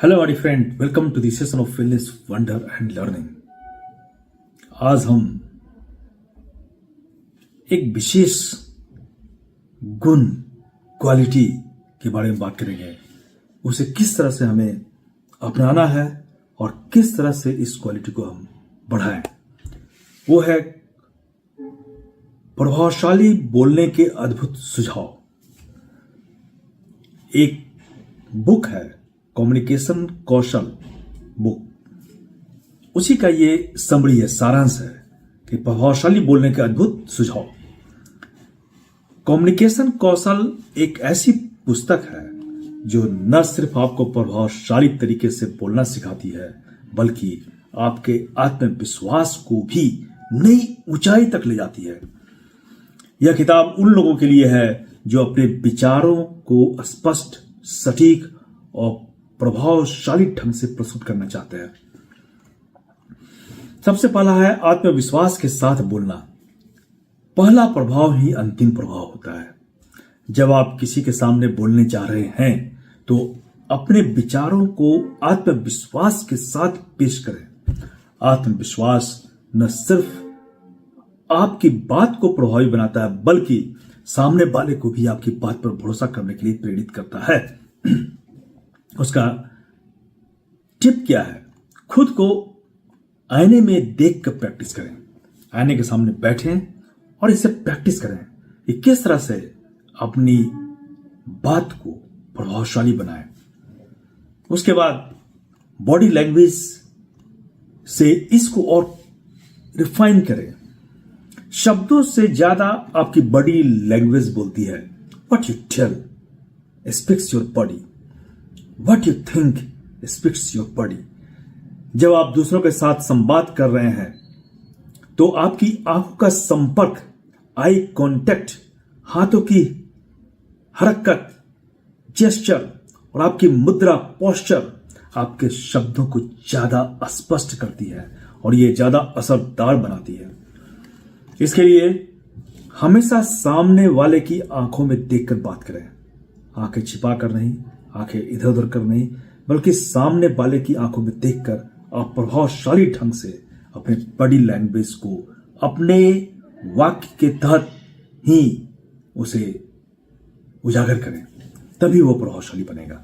Hello my friend, welcome to the session of wellness wonder and learning. आज हम एक विशेष गुण क्वालिटी के बारे में बात करेंगे। उसे किस तरह से हमें अपनाना है और किस तरह से इस क्वालिटी को हम बढ़ाएं। वो है प्रभावशाली बोलने के अद्भुत सुझाव। एक बुक है कम्युनिकेशन कौशल बुक, उसी का ये समरी है, सारांश है कि प्रभावशाली बोलने के अद्भुत सुझाव। कम्युनिकेशन कौशल एक ऐसी पुस्तक है जो न सिर्फ आपको प्रभावशाली तरीके से बोलना सिखाती है, बल्कि आपके आत्मविश्वास को भी नई ऊंचाई तक ले जाती है। यह किताब उन लोगों के लिए है जो अपने विचारों को स्पष्ट, सटीक और प्रभावशाली ढंग से प्रस्तुत करना चाहते हैं। सबसे पहला है आत्मविश्वास के साथ बोलना। पहला प्रभाव ही अंतिम प्रभाव होता है। जब आप किसी के सामने बोलने जा रहे हैं तो अपने विचारों को आत्मविश्वास के साथ पेश करें। आत्मविश्वास न सिर्फ आपकी बात को प्रभावी बनाता है, बल्कि सामने वाले को भी आपकी बात पर भरोसा करने के लिए प्रेरित करता है। उसका टिप क्या है? खुद को आईने में देख कर प्रैक्टिस करें। आईने के सामने बैठें और इसे प्रैक्टिस करें कि किस तरह से अपनी बात को प्रभावशाली बनाएं। उसके बाद बॉडी लैंग्वेज से इसको और रिफाइन करें। शब्दों से ज्यादा आपकी बॉडी लैंग्वेज बोलती है। What you tell speaks your body, what you think speaks your body. जब आप दूसरों के साथ संवाद कर रहे हैं तो आपकी आंखों का संपर्क, आई कांटेक्ट, हाथों की हरकत, जेस्चर और आपकी मुद्रा, पोस्चर आपके शब्दों को ज्यादा स्पष्ट करती है और ये ज्यादा असरदार बनाती है। इसके लिए हमेशा सामने वाले की आंखों में देखकर बात करें। आंखें छिपा कर नहीं, आंखें इधर उधर कर नहीं, बल्कि सामने वाले की आंखों में देखकर आप प्रभावशाली ढंग से अपने बॉडी लैंग्वेज को अपने वाक्य के तहत ही उसे उजागर करें, तभी वो प्रभावशाली बनेगा।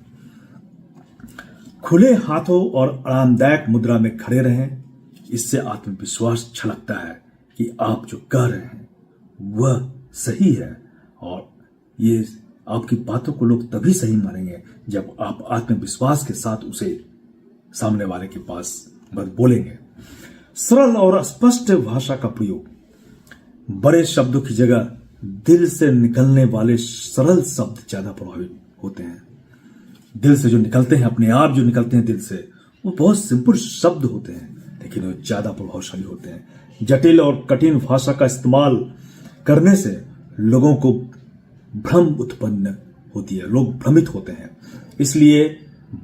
खुले हाथों और आरामदायक मुद्रा में खड़े रहें। इससे आत्मविश्वास छलकता है कि आप जो कह रहे हैं वह सही है, और ये आपकी बातों को लोग तभी सही मानेंगे जब आप आत्मविश्वास के साथ उसे सामने वाले के पास बोलेंगे। सरल और स्पष्ट भाषा का प्रयोग। बड़े शब्दों की जगह दिल से निकलने वाले सरल शब्द ज्यादा प्रभावी होते हैं। दिल से जो निकलते हैं, अपने आप जो निकलते हैं दिल से, वो बहुत सिंपल शब्द होते हैं, लेकिन वो ज्यादा प्रभावशाली होते हैं। जटिल और कठिन भाषा का इस्तेमाल करने से लोगों को भ्रम उत्पन्न होती है, लोग भ्रमित होते हैं। इसलिए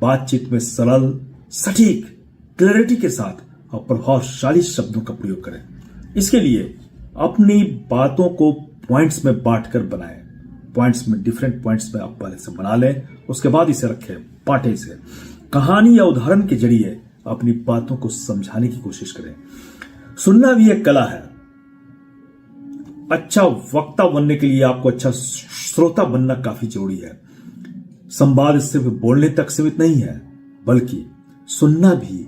बातचीत में सरल, सटीक, क्लैरिटी के साथ और प्रभावशाली शब्दों का प्रयोग करें। इसके लिए अपनी बातों को पॉइंट्स में बांटकर बनाएं। पॉइंट्स में, डिफरेंट पॉइंट्स में आप पहले से बना लें, उसके बाद इसे रखें, बांटें इसे। कहानी या उदाहरण के जरिए अपनी बातों को समझाने की कोशिश करें। सुनना भी एक कला है। अच्छा वक्ता बनने के लिए आपको अच्छा श्रोता बनना काफी जरूरी है। संवाद सिर्फ बोलने तक सीमित नहीं है, बल्कि सुनना भी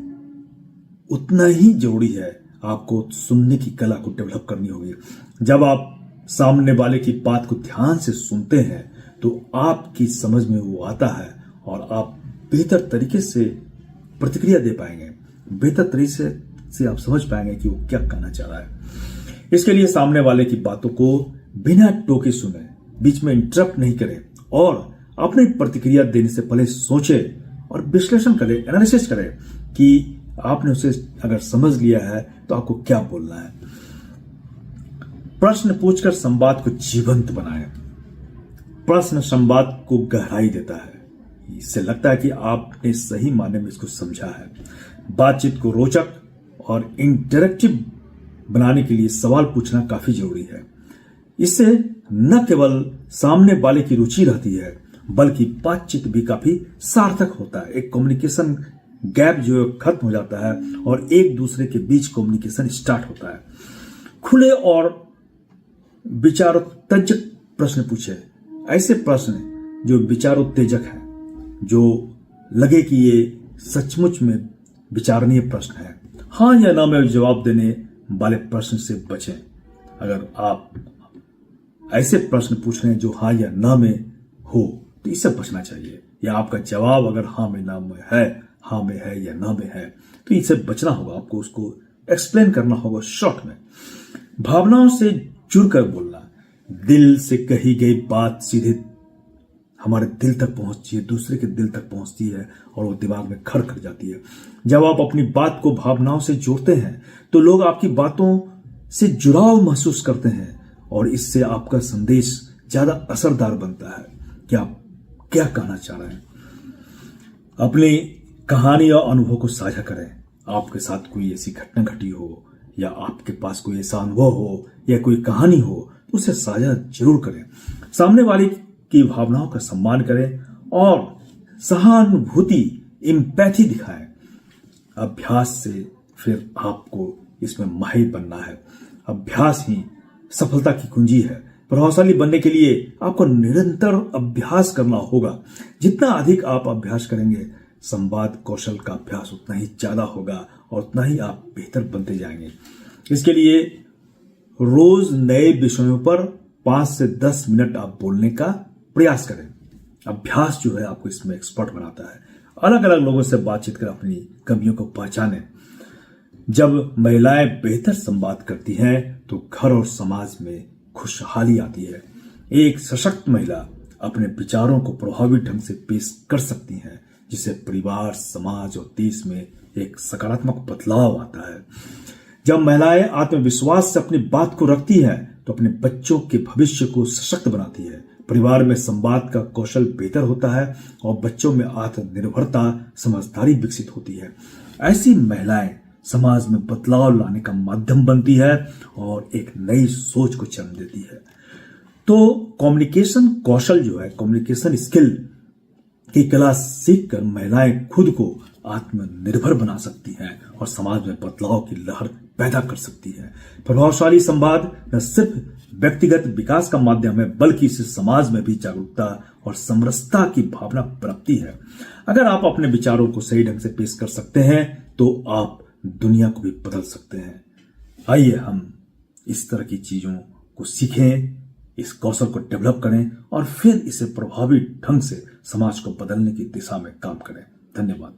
उतना ही जरूरी है। आपको सुनने की कला को डेवलप करनी होगी। जब आप सामने वाले की बात को ध्यान से सुनते हैं तो आपकी समझ में वो आता है और आप बेहतर तरीके से प्रतिक्रिया दे पाएंगे, बेहतर तरीके से आप समझ पाएंगे कि वो क्या कहना चाह रहा है। इसके लिए सामने वाले की बातों को बिना टोके सुने, बीच में इंटरप्ट नहीं करें और अपनी प्रतिक्रिया देने से पहले सोचें और विश्लेषण करें, एनालिसिस करें कि आपने उसे अगर समझ लिया है तो आपको क्या बोलना है। प्रश्न पूछकर संवाद को जीवंत बनाएं। प्रश्न संवाद को गहराई देता है। इससे लगता है कि आपने सही मायने में इसको समझा है। बातचीत को रोचक और इंटरेक्टिव बनाने के लिए सवाल पूछना काफी जरूरी है। इससे न केवल सामने वाले की रुचि रहती है, बल्कि बातचीत भी काफी सार्थक होता है। एक कम्युनिकेशन गैप जो है खत्म हो जाता है और एक दूसरे के बीच कम्युनिकेशन स्टार्ट होता है। खुले और विचारोत्तेजक प्रश्न पूछे, ऐसे प्रश्न जो विचारोत्तेजक है, जो लगे कि ये सचमुच में विचारणीय प्रश्न है। हाँ या ना में जवाब देने वाले प्रश्न से बचें। अगर आप ऐसे प्रश्न पूछ रहे हैं जो हाँ या ना में हो तो इससे बचना चाहिए, या आपका जवाब अगर हाँ में ना में है, हाँ में है या ना में है, तो इससे बचना होगा। आपको उसको एक्सप्लेन करना होगा शॉर्ट में। भावनाओं से जुड़कर बोलना, दिल से कही गई बात सीधे हमारे दिल तक पहुंचती है, दूसरे के दिल तक पहुंचती है और वो दिमाग में खड़ कर जाती है। जब आप अपनी बात को भावनाओं से जोड़ते हैं तो लोग आपकी बातों से जुड़ाव महसूस करते हैं और इससे आपका संदेश ज्यादा असरदार बनता है कि आप क्या कहना चाह रहे हैं। अपनी कहानी या अनुभव को साझा करें। आपके साथ कोई ऐसी घटना घटी हो या आपके पास कोई ऐसा अनुभव हो या कोई कहानी हो, उसे साझा जरूर करें। सामने वाले की भावनाओं का सम्मान करें और सहानुभूति, एम्पैथी दिखाएं। अभ्यास से फिर आपको इसमें माहिर बनना है। अभ्यास ही सफलता की कुंजी है। प्रभावशाली बनने के लिए आपको निरंतर अभ्यास करना होगा। जितना अधिक आप अभ्यास करेंगे, संवाद कौशल का अभ्यास उतना ही ज्यादा होगा और उतना ही आप बेहतर बनते जाएंगे। इसके लिए रोज नए विषयों पर 5 से 10 मिनट आप बोलने का प्रयास करें। अभ्यास जो है आपको इसमें एक्सपर्ट बनाता है। अलग अलग लोगों से बातचीत कर अपनी कमियों को पहचानें। जब महिलाएं बेहतर संवाद करती हैं तो घर और समाज में खुशहाली आती है। एक सशक्त महिला अपने विचारों को प्रभावी ढंग से पेश कर सकती है, जिससे परिवार, समाज और देश में एक सकारात्मक बदलाव आता है। जब महिलाएं आत्मविश्वास से अपनी बात को रखती हैं तो अपने बच्चों के भविष्य को सशक्त बनाती है। परिवार में संवाद का कौशल बेहतर होता है और बच्चों में आत्मनिर्भरता, समझदारी विकसित होती है। ऐसी महिलाएं समाज में बदलाव लाने का माध्यम बनती है और एक नई सोच को जन्म देती है। तो कम्युनिकेशन कौशल जो है, कम्युनिकेशन स्किल की कला सीखकर महिलाएं खुद को आत्मनिर्भर बना सकती हैं और समाज में बदलाव की लहर पैदा कर सकती है। प्रभावशाली संवाद न सिर्फ व्यक्तिगत विकास का माध्यम है, बल्कि इससे समाज में भी जागरूकता और समरसता की भावना पनपती है। अगर आप अपने विचारों को सही ढंग से पेश कर सकते हैं तो आप दुनिया को भी बदल सकते हैं। आइए हम इस तरह की चीजों को सीखें, इस कौशल को डेवलप करें और फिर इसे प्रभावी ढंग से समाज को बदलने की दिशा में काम करें। धन्यवाद।